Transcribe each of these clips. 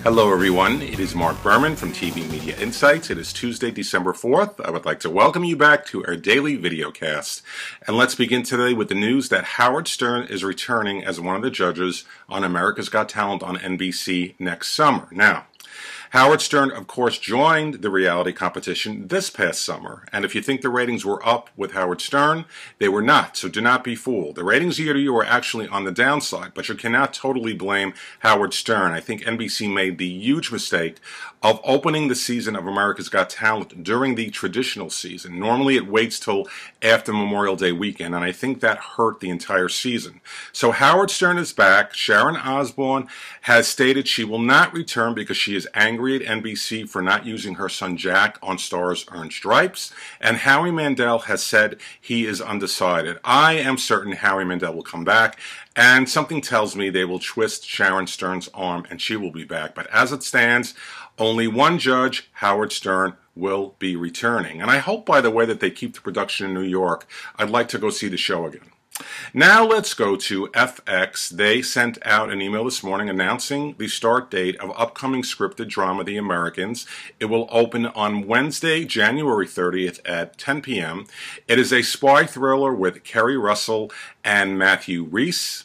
Hello everyone, it is Marc Berman from TV Media Insights. It is Tuesday, December 4th. I would like to welcome you back to our daily videocast. And let's begin today with the news that Howard Stern is returning as one of the judges on America's Got Talent on NBC next summer. Now, Howard Stern, of course, joined the reality competition this past summer, and if you think the ratings were up with Howard Stern, they were not, so do not be fooled. The ratings year to year were actually on the downside, but you cannot totally blame Howard Stern. I think NBC made the huge mistake of opening the season of America's Got Talent during the traditional season. Normally it waits till after Memorial Day weekend, and I think that hurt the entire season. So Howard Stern is back. Sharon Osbourne has stated she will not return because she is angry at NBC for not using her son Jack on Stars Earned Stripes, and Howie Mandel has said he is undecided. I am certain Howie Mandel will come back, and something tells me they will twist Sharon Stern's arm and she will be back. But as it stands, only one judge, Howard Stern, will be returning. And I hope, by the way, that they keep the production in New York. I'd like to go see the show again. Now let's go to FX. They sent out an email this morning announcing the start date of upcoming scripted drama, The Americans. It will open on Wednesday, January 30th at 10 p.m. It is a spy thriller with Kerry Russell and Matthew Rhys.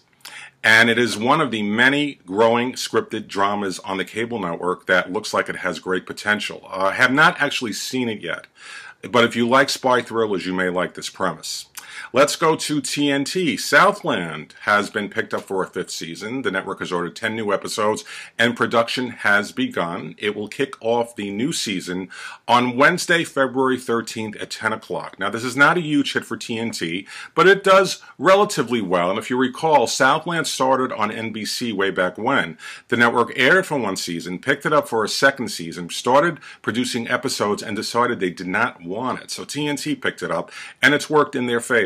And it is one of the many growing scripted dramas on the cable network that looks like it has great potential. I have not actually seen it yet, but if you like spy thrillers, you may like this premise. Let's go to TNT. Southland has been picked up for a 5th season. The network has ordered 10 new episodes, and production has begun. It will kick off the new season on Wednesday, February 13th at 10 o'clock. Now, this is not a huge hit for TNT, but it does relatively well. And if you recall, Southland started on NBC way back when. The network aired it for 1 season, picked it up for a 2nd season, started producing episodes, and decided they did not want it. So TNT picked it up, and it's worked in their favor.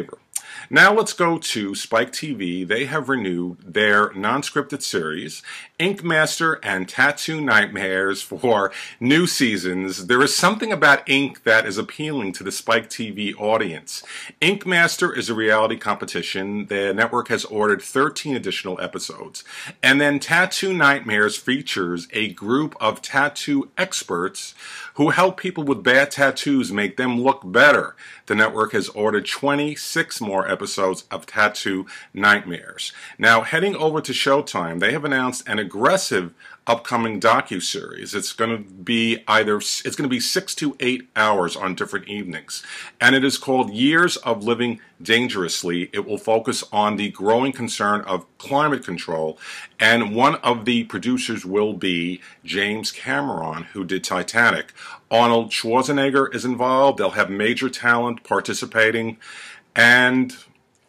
Now let's go to Spike TV. They have renewed their non-scripted series, Ink Master and Tattoo Nightmares, for new seasons. There is something about Ink that is appealing to the Spike TV audience. Ink Master is a reality competition. The network has ordered 13 additional episodes. And then Tattoo Nightmares features a group of tattoo experts who help people with bad tattoos make them look better. The network has ordered 26 more episodes of Tattoo Nightmares. Now, heading over to Showtime, they have announced an aggressive upcoming docu-series. It's going to be 6 to 8 hours on different evenings, and it is called Years of Living Dangerously. It will focus on the growing concern of climate control, and one of the producers will be James Cameron, who did Titanic. Arnold Schwarzenegger is involved. They'll have major talent participating, and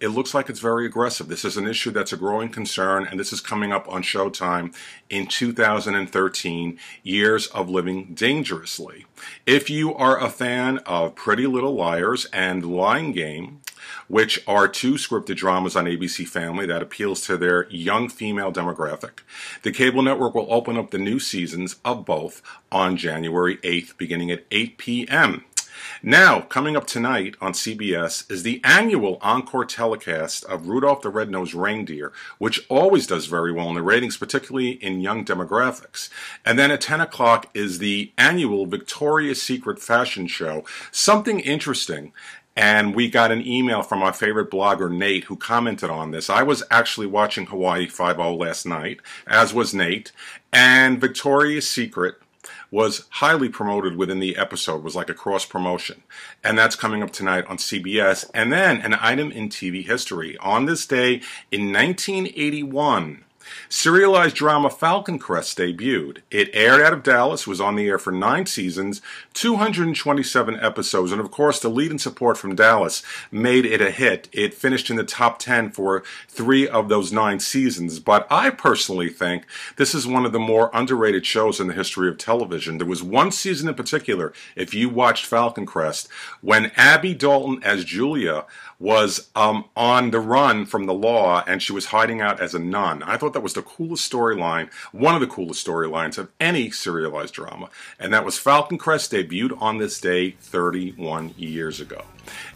it looks like it's very aggressive. This is an issue that's a growing concern, and this is coming up on Showtime in 2013, Years of Living Dangerously. If you are a fan of Pretty Little Liars and Lying Game, which are 2 scripted dramas on ABC Family that appeals to their young female demographic, the cable network will open up the new seasons of both on January 8th, beginning at 8 p.m. Now, coming up tonight on CBS is the annual encore telecast of Rudolph the Red-Nosed Reindeer, which always does very well in the ratings, particularly in young demographics. And then at 10 o'clock is the annual Victoria's Secret fashion show. Something interesting. And we got an email from our favorite blogger, Nate, who commented on this. I was actually watching Hawaii Five-0 last night, as was Nate, and Victoria's Secret was highly promoted within the episode, was like a cross-promotion. And that's coming up tonight on CBS. And then an item in TV history. On this day in 1981, serialized drama Falcon Crest debuted. It aired out of Dallas, was on the air for 9 seasons, 227 episodes, and of course the lead and support from Dallas made it a hit. It finished in the top 10 for 3 of those 9 seasons, but I personally think this is one of the more underrated shows in the history of television. There was one season in particular, if you watched Falcon Crest, when Abby Dalton as Julia was on the run from the law, and she was hiding out as a nun. I thought that was the coolest storyline, one of the coolest storylines of any serialized drama. And that was Falcon Crest, debuted on this day 31 years ago.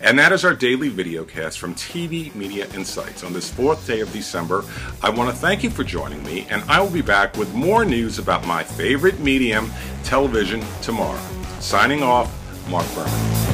And that is our daily video cast from TV Media Insights. On this 4th day of December, I want to thank you for joining me, and I will be back with more news about my favorite medium, television, tomorrow. Signing off, Marc Berman.